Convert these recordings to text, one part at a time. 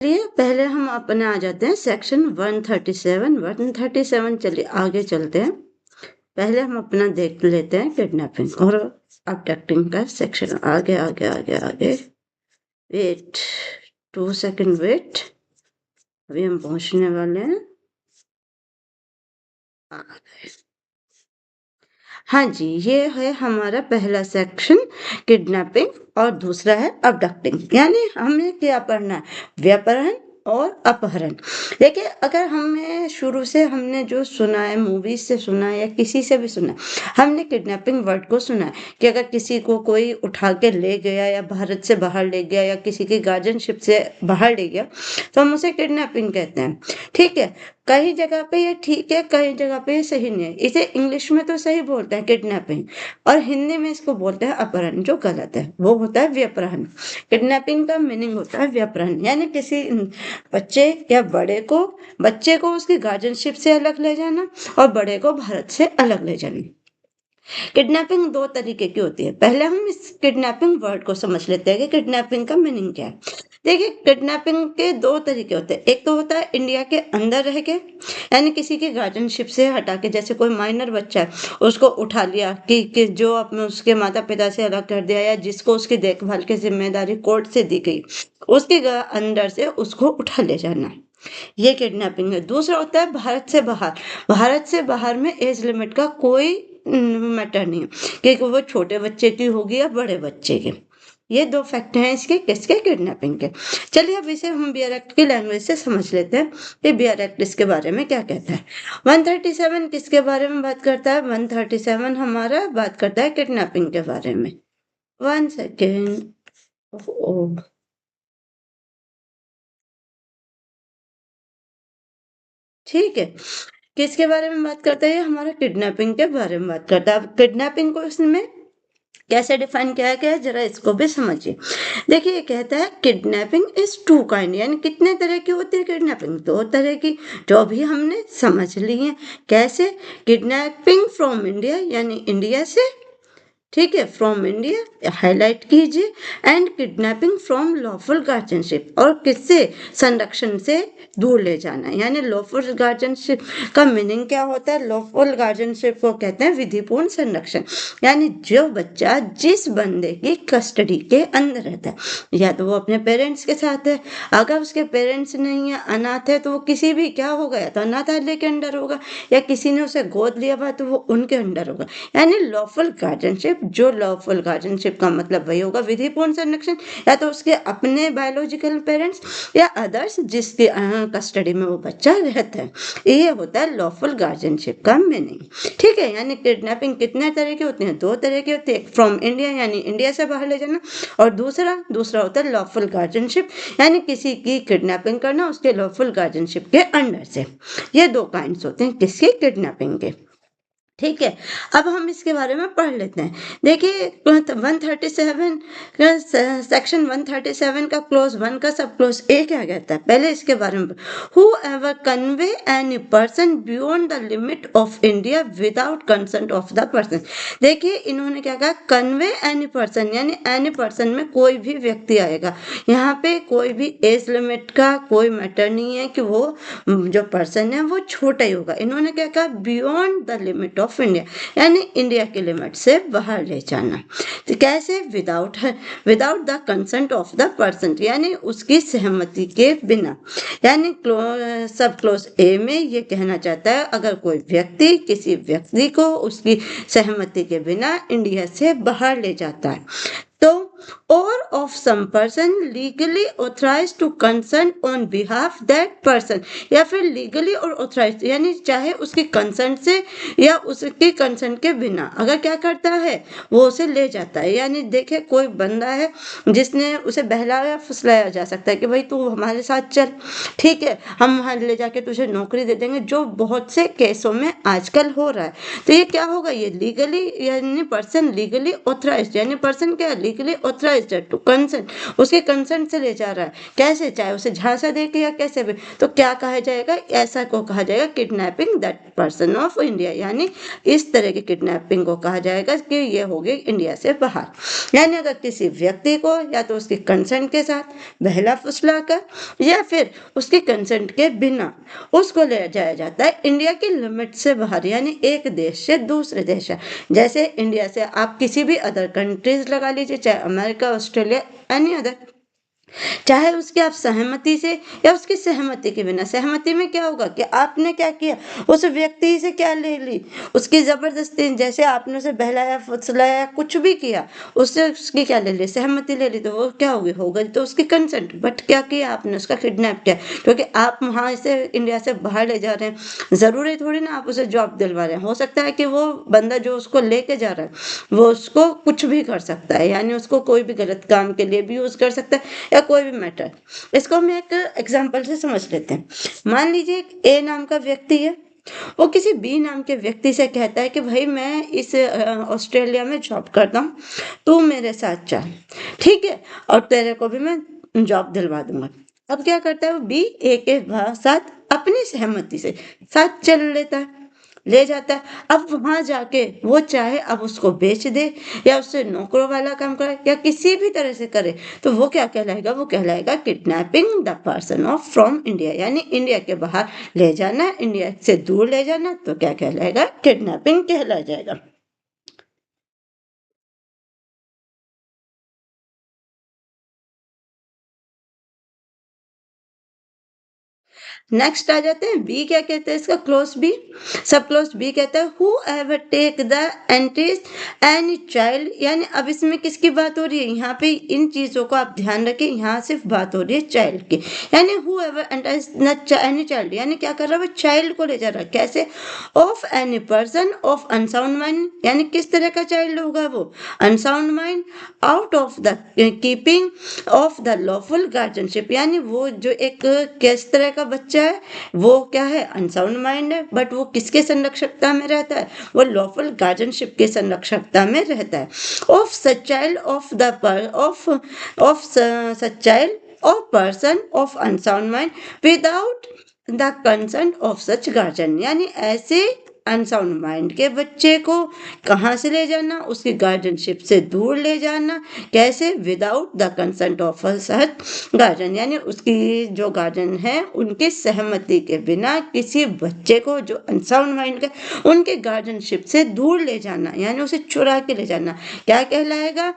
चलिए पहले हम अपने आ जाते हैं सेक्शन 137। चलिए आगे चलते हैं। पहले हम अपना देख लेते हैं किडनैपिंग और अबडक्टिंग का सेक्शन। आगे आगे आगे आगे वेट 2 सेकंड वेट, अभी हम पहुंचने वाले हैं। आ गए। हाँ जी, ये है हमारा पहला सेक्शन किडनैपिंग और दूसरा है अबडक्टिंग। यानी हमें क्या पढ़ना है, व्यापहरण और अपहरण। देखिए अगर हमें शुरू से हमने जो सुना है, मूवीज से सुना है या किसी से भी सुना है, हमने किडनैपिंग वर्ड को सुना है कि अगर किसी को कोई उठा के ले गया या भारत से बाहर ले गया या किसी की गार्जियनशिप से बाहर ले गया तो हम उसे किडनैपिंग कहते हैं। ठीक है, कई जगह पे ये ठीक है, कई जगह पे ये सही नहीं है। इसे इंग्लिश में तो सही बोलते हैं किडनैपिंग, और हिंदी में इसको बोलते हैं अपहरण, जो गलत है वो होता है व्यपहरण। किडनैपिंग का मीनिंग होता है व्यपहरण, यानी किसी बच्चे या बच्चे को उसकी गार्जियनशिप से अलग ले जाना और बड़े को भारत से अलग ले जाना। किडनैपिंग दो तरीके की होती है। पहले हम इस किडनैपिंग वर्ड को समझ लेते हैं कि किडनैपिंग का मीनिंग क्या है। देखिए किडनैपिंग के दो तरीके होते हैं। एक तो होता है इंडिया के अंदर रह के, यानी किसी की गार्जियनशिप से हटा के, जैसे कोई माइनर बच्चा है उसको उठा लिया कि जो अपने उसके माता पिता से अलग कर दिया या जिसको उसकी देखभाल की जिम्मेदारी कोर्ट से दी गई, उसके अंडर से उसको उठा ले जाना, ये किडनैपिंग है। दूसरा होता है भारत से बाहर। भारत से बाहर में एज लिमिट का कोई मैटर नहीं है कि वो छोटे बच्चे की होगी या बड़े बच्चे की। ये दो फैक्ट हैं इसके, किसके, किडनैपिंग के। चलिए अब इसे हम बियर एक्ट की लैंग्वेज से समझ लेते हैं कि बियर एक्ट इसके बारे में क्या कहता है। 137 किसके बारे में बात करता है? 137 हमारा बात करता है किडनैपिंग के बारे में। 1 सेकेंड। ठीक है, किसके बारे में बात करता है? ये हमारा किडनैपिंग के बारे में बात करता है। अब किडनैपिंग को इसमें कैसे डिफाइन किया गया है, जरा इसको भी समझिए। देखिए ये कहता है किडनैपिंग इज टू काइंड, यानी कितने तरह की होती है किडनैपिंग? दो तरह की, जो अभी हमने समझ ली है। कैसे? किडनैपिंग फ्रॉम इंडिया, यानी इंडिया से, ठीक है, फ्रॉम इंडिया हाईलाइट कीजिए, and kidnapping from lawful guardianship, और किससे? संरक्षण से दूर ले जाना। यानी लॉफुल गार्जियनशिप का मीनिंग क्या होता है? लॉफुल गार्जियनशिप को कहते हैं विधिपूर्ण संरक्षण, यानी जो बच्चा जिस बंदे की कस्टडी के अंदर रहता है, या तो वो अपने पेरेंट्स के साथ है, अगर उसके पेरेंट्स नहीं है, अनाथ है, तो वो किसी भी क्या होगा, या तो अनाथालय के अंडर होगा या किसी ने उसे गोद लिया हुआ तो वो उनके अंडर होगा। यानी लॉफुल गार्जियनशिप, जो लॉफुल गार्जियनशिप का मतलब वही होगा विधिपूर्ण संरक्षण, या तो उसके अपने बायोलॉजिकल पेरेंट्स या अदर्स जिसके कस्टडी में वो बच्चा रहता है। ये होता है लॉफुल गार्जियनशिप का मीनिंग। ठीक है, यानी किडनैपिंग कितने तरह की होती है? दो तरह की होती है। फ्रॉम इंडिया यानी इंडिया से बाहर ले जाना, और दूसरा होता है लॉफुल गार्जियनशिप, यानी किसी की किडनैपिंग करना उसके लॉफुल गार्जियनशिप के अंडर से। ये दो काइंड्स होते हैं किसके? किडनैपिंग के। ठीक है, अब हम इसके बारे में पढ़ लेते हैं। देखिए 137 सेक्शन 137 का क्लोज 1 का सब क्लोज ए क्या कहता है? पहले इसके बारे में, who ever convey any person beyond the limit of India without consent of the person. देखिए इन्होंने क्या कहा, कन्वे एनी पर्सन, यानी एनी पर्सन में कोई भी व्यक्ति आएगा। यहाँ पे कोई भी एज लिमिट का कोई मैटर नहीं है कि वो जो पर्सन है वो छोटा ही होगा। इन्होंने क्या कहा, beyond the limit of India, यानी इंडिया की लिमिट से बाहर ले जाना। तो कैसे? Without the consent of the person, यानी उसकी सहमति के बिना। यानी सब क्लोज ए में ये कहना चाहता है अगर कोई व्यक्ति किसी व्यक्ति को उसकी सहमति के बिना इंडिया से बाहर ले जाता है तो, or of some person legally authorized to consent on behalf that person, या फिर legally और authorized, यानी चाहे उसकी कंसेंट से या उसकी कंसेंट के बिना, अगर क्या करता है वो उसे ले जाता है। यानी देखे कोई बंदा है जिसने उसे बहलाया फुसलाया जा सकता है कि भाई तू हमारे साथ चल, ठीक है, हम वहां ले जाके तुझे नौकरी दे देंगे, जो बहुत से केसों में आजकल हो रहा है। तो ये क्या होगा, ये लीगली, यानी पर्सन लीगली ऑथराइज्ड, यानी पर्सन क्या legally authorized authorized to consent, उसके कंसेंट से ले जा रहा है, कैसे, चाहे उसे झांसा दे के या कैसे भी, तो क्या कहा जाएगा, ऐसा को कहा जाएगा kidnapping that person of India, यानी इस तरह की किडनैपिंग को कहा जाएगा कि ये होगी इंडिया से बाहर। यानी अगर किसी व्यक्ति को या तो उसके कंसेंट के साथ बहला फुसला कर या फिर उसके कंसेंट के बिना उसको ले जाया जाता है इंडिया की लिमिट से बाहर, यानी एक देश से दूसरे देश है। जैसे इंडिया से आप किसी भी अदर कंट्रीज लगा लीजिए, चाहे अमेरिका, ऑस्ट्रेलिया, एनी अदर, चाहे उसकी आप सहमति से या उसकी सहमति के बिना, सहमति में क्या होगा कि आपने क्या किया, उस व्यक्ति से क्या ले ली, उसकी जबरदस्ती, जैसे आपने उसे बहलाया फुसलाया कुछ भी किया, उससे उसकी क्या ले ली, सहमति ले ली, तो वो क्या होगी तो उसकी कंसेंट। बट क्या किया आपने, उसका किडनैप किया, क्योंकि आप वहां से इंडिया से बाहर ले जा रहे हैं, जरूरी थोड़ी ना आप उसे जॉब दिलवा रहे हैं, हो सकता है कि वो बंदा जो उसको लेके जा रहा है वो उसको कुछ भी कर सकता है, यानी उसको कोई भी गलत काम के लिए भी यूज कर सकता है या कोई भी मैटर। इसको हम एक एग्जांपल से समझ लेते हैं। मान लीजिए एक ए नाम का व्यक्ति है, वो किसी बी नाम के व्यक्ति से कहता है कि भाई मैं इस ऑस्ट्रेलिया में जॉब करता हूँ, तू मेरे साथ चल, ठीक है, और तेरे को भी मैं जॉब दिलवा दूंगा। अब क्या करता है वो बी ए के साथ अपनी सहमति से साथ चल लेता है, ले जाता है। अब वहां जाके वो चाहे अब उसको बेच दे या उससे नौकरों वाला काम करे या किसी भी तरह से करे, तो वो क्या कहलाएगा, वो कहलाएगा kidnapping the person of from India, यानी इंडिया के बाहर ले जाना, इंडिया से दूर ले जाना, तो क्या कहलाएगा, किडनैपिंग कहला जाएगा। नेक्स्ट आ जाते हैं बी, क्या कहते हैं इसका, क्लोज बी, सब क्लोज बी कहता है whoever take the entries any child, यानी अब इसमें किसकी बात हो रही है, यहाँ पे इन चीजों को आप ध्यान रखें, यहाँ सिर्फ बात हो रही है चाइल्ड की, यानी who ever enters any child, यानी क्या कर रहा है वो चाइल्ड को ले जा रहा है, कैसे, of any person of unsound mind, यानी किस तरह का चाइल्ड होगा वो, unsound mind, out of the keeping of the lawful guardianship, यानी वो जो एक किस तरह का बच्चा है, वो क्या है, अनसाउंड माइंड है, बट वो किसके संरक्षकता में रहता है, वो लॉफुल गार्जियनशिप के संरक्षकता में रहता है, of such child of the of such child और person of unsound mind without the consent of such guardian, यानी ऐसे अनसाउंड माइंड के बच्चे को कहाँ से ले जाना, उसकी गार्जियनशिप से दूर ले जाना, कैसे, without the consent of such guardian, यानी उसकी जो गार्जियन है उनकी सहमति के बिना किसी बच्चे को जो अनसाउंड माइंड का, उनके गार्जियनशिप से दूर ले जाना, यानी उसे चुरा के ले जाना, क्या कहलाएगा,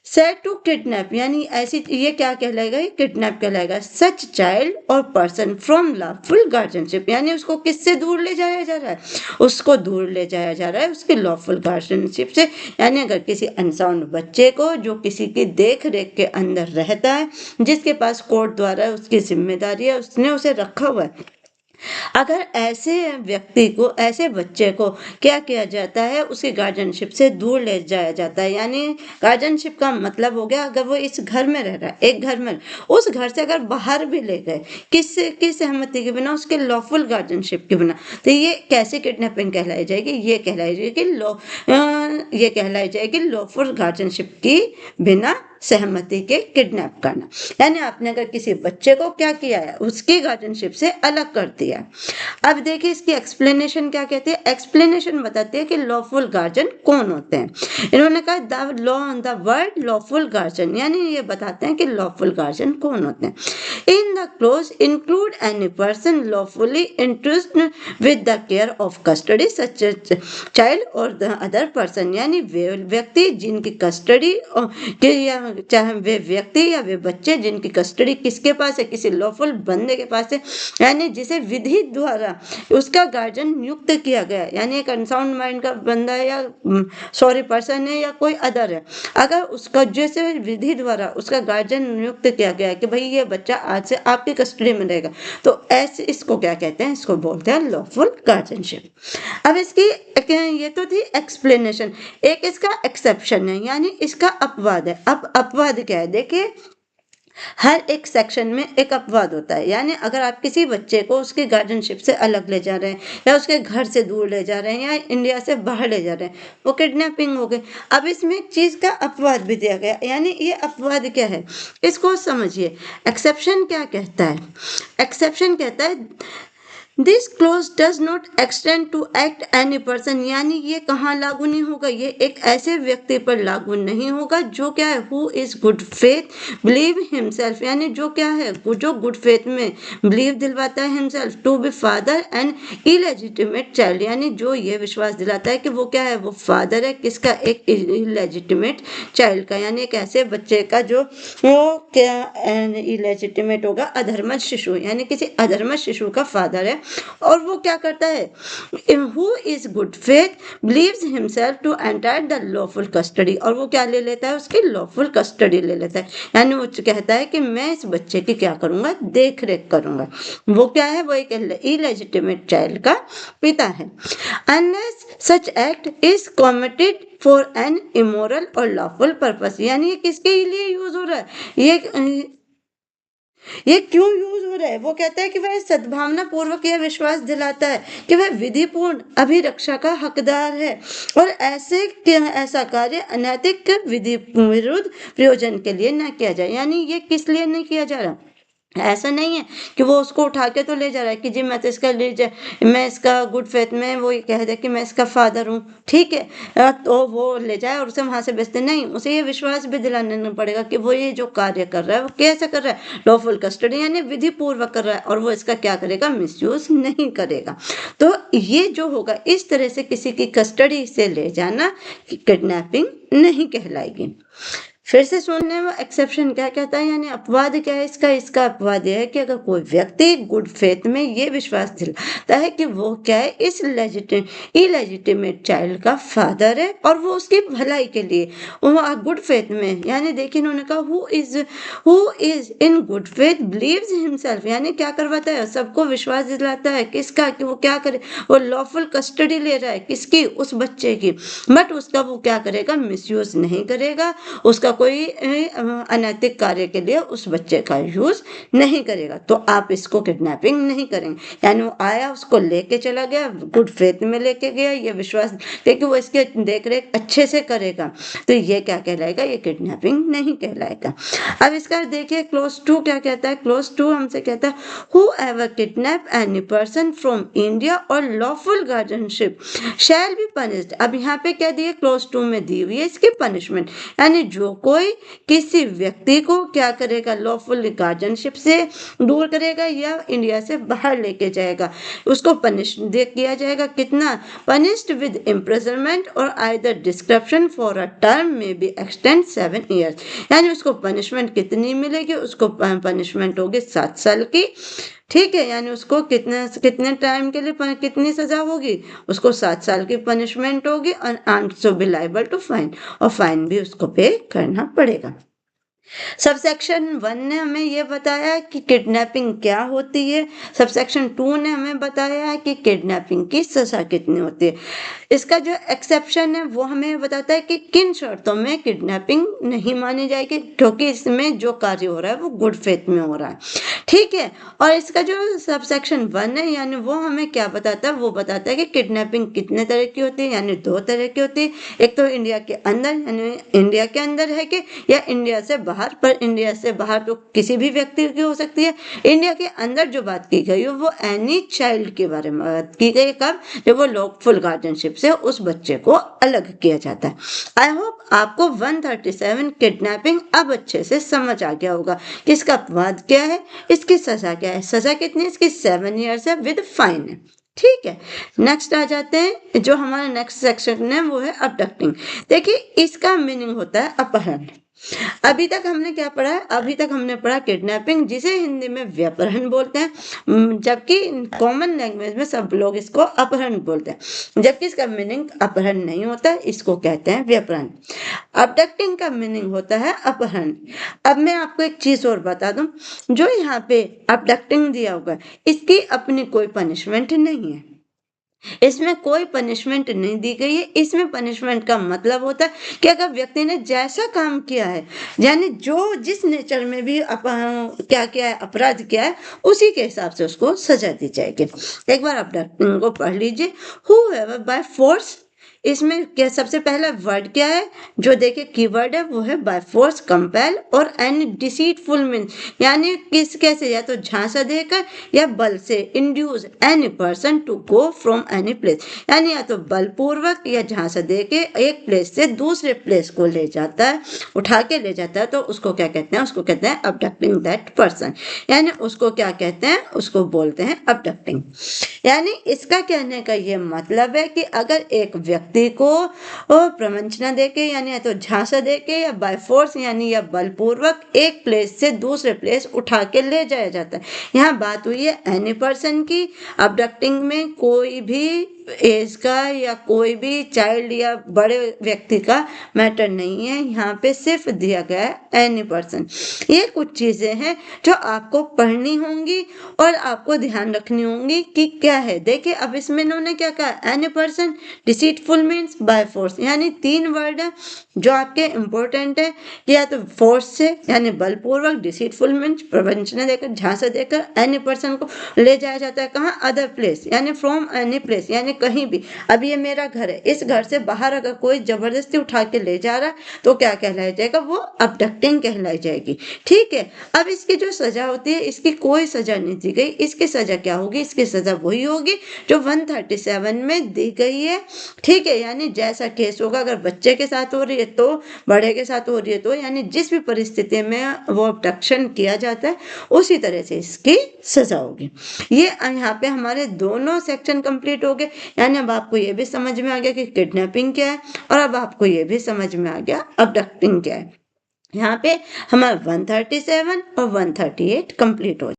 सेट टू किडनैप, यानी ऐसी, ये क्या कहलाएगा, ये किडनैप कहलाएगा, सच चाइल्ड और पर्सन फ्रॉम लॉफुल गार्जियनशिप, यानी उसको किससे दूर ले जाया जा रहा है, उसको दूर ले जाया जा रहा है उसके लॉफुल गार्जियनशिप से, यानी अगर किसी अनसाउंड बच्चे को जो किसी की देख रेख के अंदर रहता है, जिसके पास कोर्ट द्वारा उसकी जिम्मेदारी है, उसने उसे रखा हुआ है, अगर ऐसे व्यक्ति को, ऐसे बच्चे को क्या किया जाता है, उसकी गार्जियनशिप से दूर ले जाया जाता है, यानी गार्जियनशिप का मतलब हो गया अगर वो इस घर में रह रहा है, एक घर में, उस घर से अगर बाहर भी ले गए किस सहमति के बिना, उसके लॉफुल गार्जियनशिप के बिना, तो ये कैसे किडनैपिंग कहलाई जाएगी, ये कहलाई जाएगी ये कहलाई जाएगी लॉफुल गार्जियनशिप की बिना सहमति के किडनैप करना, यानी आपने अगर किसी बच्चे को क्या किया है, उसकी गार्जियनशिप से अलग कर दिया। अब देखिए इसकी एक्सप्लेनेशन क्या कहती है, एक्सप्लेनेशन बताती है कि लॉफुल गार्जियन कौन होते हैं। इन्होंने कहा द वर्ड लॉफुल गार्जियन, यानी ये बताते हैं कि लॉफुल गार्जियन कौन होते हैं। In the close include any person lawfully interested with the care of custody such child और द अदर पर्सन, यानी वे व्यक्ति जिनकी कस्टडी या चाहे वे व्यक्ति या वे बच्चे जिनकी कस्टडी किसके पास है, किसी लॉफुल बंदे के पास है, यानी जिसे विधि द्वारा उसका गार्जियन नियुक्त किया गया, यानी एक अनसाउंड माइंड का बंदा है या सॉरी पर्सन है या कोई अदर है, अगर उसका जैसे विधि द्वारा उसका गार्जियन नियुक्त किया गया है कि भाई ये बच्चा आज से आपकी कस्टडी में रहेगा, तो ऐसे इसको क्या कहते हैं, इसको बोलते हैं लॉफुल गार्जियनशिप। अब इसकी ये तो थी एक्सप्लेनेशन, एक इसका एक्सेप्शन है, यानी इसका अपवाद है। अब अपवाद क्या है, देखिए हर एक सेक्शन में एक अपवाद होता है। यानी अगर आप किसी बच्चे को उसके गार्जियनशिप से अलग ले जा रहे हैं या उसके घर से दूर ले जा रहे हैं या इंडिया से बाहर ले जा रहे हैं, वो किडनैपिंग हो गई। अब इसमें एक चीज का अपवाद भी दिया गया, यानी ये अपवाद क्या है इसको समझिए। एक्सेप्शन क्या कहता है? एक्सेप्शन कहता है this clause does not extend to act any person, यानी ये कहाँ लागू नहीं होगा, ये एक ऐसे व्यक्ति पर लागू नहीं होगा जो क्या है, who is good faith believe himself, यानी जो क्या है, जो गुड फेथ में बिलीव दिलवाता है himself to be father and illegitimate child, यानी जो ये विश्वास दिलाता है कि वो क्या है, वो फादर है किसका, एक इलेजिटिमेट चाइल्ड का, यानी एक ऐसे बच्चे का जो वो क्या इलेजिटिमेट होगा, अधर्मज शिशु, यानी किसी अधर्मज शिशु का फादर है। और वो क्या करता है, who is good faith believes himself to enter the lawful custody, और वो क्या ले लेता है, उसकी लॉफुल कस्टडी ले लेता है, यानी वो कहता है कि मैं इस बच्चे की क्या करूंगा, देख रेख करूंगा। वो क्या है, वो एक इलेजिटिमेट चाइल्ड का पिता है। Unless such act is committed for an immoral और लॉफुल पर्पस, यानी ये किसके लिए यूज हो रहा है, ये क्यों यूज हो रहा है, वो कहता है कि वह सद्भावना पूर्वक यह विश्वास दिलाता है कि वह विधिपूर्ण अभिरक्षा का हकदार है और ऐसा कार्य अनैतिक विधि विरुद्ध प्रयोजन के लिए न किया जाए, यानी ये किस लिए नहीं किया जा रहा, ऐसा नहीं है कि वो उसको उठा के तो ले जा रहा है कि जी मैं तो इसका मैं इसका गुड फेथ में वो ये कह दे कि मैं इसका फादर हूँ, ठीक है, तो वो ले जाए और उसे वहां से बेचते, नहीं, उसे ये विश्वास भी दिलाना पड़ेगा कि वो ये जो कार्य कर रहा है वो कैसे कर रहा है, लॉफुल कस्टडी यानी विधि पूर्वक कर रहा है और वो इसका क्या करेगा, मिसयूज नहीं करेगा। तो ये जो होगा, इस तरह से किसी की कस्टडी से ले जाना किडनैपिंग नहीं कहलाएगी। फिर से सुनने में एक्सेप्शन क्या कहता है, यानी अपवाद क्या है इसका अपवाद यह है कि अगर कोई व्यक्ति गुड फेथ में ये विश्वास दिलाता है कि वो क्या है, इस इलेजिटिमेट चाइल्ड का फादर है और वो उसकी भलाई के लिए वो गुड फेथ में, यानी देखिए उन्होंने कहा who is in good faith believes himself, यानी क्या करवाता है, सबको विश्वास दिलाता है किसका, कि वो क्या करे, वो लॉफुल कस्टडी ले रहा है किसकी, उस बच्चे की, बट उसका वो क्या करेगा, मिसयूज नहीं करेगा, उसका कोई अनैतिक कार्य के लिए उस बच्चे का यूज नहीं करेगा, तो आप इसको किडनैपिंग नहीं करेंगे। यानी वो आया, उसको लेके चला गया, गुड फेथ में लेके गया, ये विश्वास देखिए वो इसके देख रेख अच्छे से करेगा, तो ये क्या कहलाएगा, ये किडनैपिंग नहीं कहलाएगा। अब इसका देखिए क्लोज 2 क्या कहता है, क्लोज 2 हमसे कहता है whoever kidnap any person from India or lawful guardianship shall be punished. अब यहाँ पे क्या दिए, क्लोज 2 में दी हुई है इसकी पनिशमेंट, यानी जो कोई किसी व्यक्ति को क्या करेगा, लॉफुल गार्जियनशिप से दूर करेगा या इंडिया से बाहर लेके जाएगा, उसको पनिश किया जाएगा, कितना, पनिश्ड विद इम्प्रिजनमेंट और either description for a term में बी एक्सटेंड 7 ईयर्स, यानी उसको पनिशमेंट कितनी मिलेगी, उसको पनिशमेंट होगी 7 साल की, ठीक है, यानी उसको कितने टाइम के लिए कितनी सजा होगी, उसको 7 साल की पनिशमेंट होगी और also be liable to fine, और फाइन भी उसको पे करना पड़ेगा। सबसेक्शन 1 ने हमें ये बताया कि किडनैपिंग क्या होती है, सबसेक्शन 2 ने हमें बताया है कि किडनैपिंग की सजा कितनी होती है। इसका जो एक्सेप्शन है वो हमें बताता है कि किन शर्तों में किडनैपिंग नहीं मानी जाएगी, क्योंकि इसमें जो कार्य हो रहा है वो गुड फेथ में हो रहा है, ठीक है। और इसका जो सबसेक्शन 1 है यानी वो हमें क्या बताता है, वो बताता है कि किडनैपिंग कितने तरह की होती है, यानी 2 तरह की होती है, एक तो इंडिया के अंदर, यानी इंडिया के अंदर है कि या इंडिया से बाहर, पर इंडिया से बाहर तो किसी भी व्यक्ति की हो सकती है, इंडिया के अंदर जो बात की गई है वो एनी चाइल्ड के बारे में बात की गई, कब, जब वो लॉफुल गार्जियनशिप से उस बच्चे को अलग किया जाता है। आई होप आपको 137 किडनैपिंग अब अच्छे से समझ आ गया होगा कि इसका अपवाद क्या है, इसकी सजा क्या है, सजा कितनी, इसकी 7 ईयर्स है विद फाइन है, ठीक है। नेक्स्ट आ जाते हैं, जो हमारा नेक्स्ट सेक्शन है वो है अबडक्टिंग। देखिए इसका मीनिंग होता है अपहरण। अभी तक हमने क्या पढ़ा है, अभी तक हमने पढ़ा किडनैपिंग, जिसे हिंदी में व्यपहरण बोलते हैं, जबकि कॉमन लैंग्वेज में सब लोग इसको अपहरण बोलते हैं, जबकि इसका मीनिंग अपहरण नहीं होता है, इसको कहते हैं व्यपहरण। अबडक्टिंग का मीनिंग होता है अपहरण। अब मैं आपको एक चीज और बता दूं, जो यहाँ पे अबडक्टिंग दिया होगा इसकी अपनी कोई पनिशमेंट नहीं है, इसमें कोई पनिशमेंट नहीं दी गई है। इसमें पनिशमेंट का मतलब होता है कि अगर व्यक्ति ने जैसा काम किया है, यानी जो जिस नेचर में भी क्या किया है, अपराध किया है, उसी के हिसाब से उसको सजा दी जाएगी। एक बार आप को पढ़ लीजिए। हूएवर बाय फोर्स, इसमें क्या सबसे पहला वर्ड क्या है जो देखिए कीवर्ड है, वो है बाय फोर्स, कंपेल और एनी डिसीटफुल मीन, यानी किस कैसे, या तो झांसा देकर या बल से, induce any person to go from any place, यानी या तो बलपूर्वक या झांसा देके एक प्लेस से दूसरे प्लेस को ले जाता है, उठा के ले जाता है, तो उसको क्या कहते हैं, उसको कहते हैं अबडक्टिंग दैट पर्सन, यानी उसको क्या कहते हैं, उसको बोलते हैं अबडक्टिंग। यानी इसका कहने का ये मतलब है कि अगर एक व्यक्ति को प्रवंचना देके, यानी या तो झांसा देके या बाय फोर्स यानी या बलपूर्वक एक प्लेस से दूसरे प्लेस उठा के ले जाया जाता है। यहाँ बात हुई है एनी पर्सन की। अबडक्टिंग में कोई भी एज का या कोई भी चाइल्ड या बड़े व्यक्ति का मैटर नहीं है, यहाँ पे सिर्फ दिया गया है एनी पर्सन। ये कुछ चीजें हैं जो आपको पढ़नी होंगी और आपको ध्यान रखनी होंगी कि क्या है। देखिए अब इसमें इन्होंने क्या कहा, any person, deceitful means by force, यानी 3 वर्ड है जो आपके इंपॉर्टेंट है, या तो फोर्स से यानी बलपूर्वक, डिसीटफुल मीन्स प्रवंचना देकर, झांसा देकर एनी पर्सन को ले जाया जाता है कहाँ, अदर प्लेस, यानी फ्रॉम एनी प्लेस, यानी कहीं भी। अब ये मेरा घर है, इस घर से बाहर अगर कोई जबरदस्ती उठा के ले जा रहा है तो क्या कहलाया जाएगा, वो अबडक्टिंग कहलाई जाएगी। ठीक है, अब इसकी जो सजा होती है, इसकी कोई सजा नहीं दी गई। इसकी सजा क्या होगी, इसकी सजा वही होगी जो 137 में दी गई है। ठीक है, यानी जैसा केस होगा, अगर बच्चे के साथ हो रही है तो, बड़े के साथ हो रही है तो, यानी जिस भी परिस्थिति में वो अबडक्शन किया जाता है उसी तरह से इसकी सजा होगी। ये यहाँ पे हमारे दोनों सेक्शन कंप्लीट हो गए। यानी अब आपको ये भी समझ में आ गया कि किडनैपिंग क्या है, और अब आपको ये भी समझ में आ गया अबडक्टिंग क्या है। यहाँ पे हमारा 137 और 138 कंप्लीट हो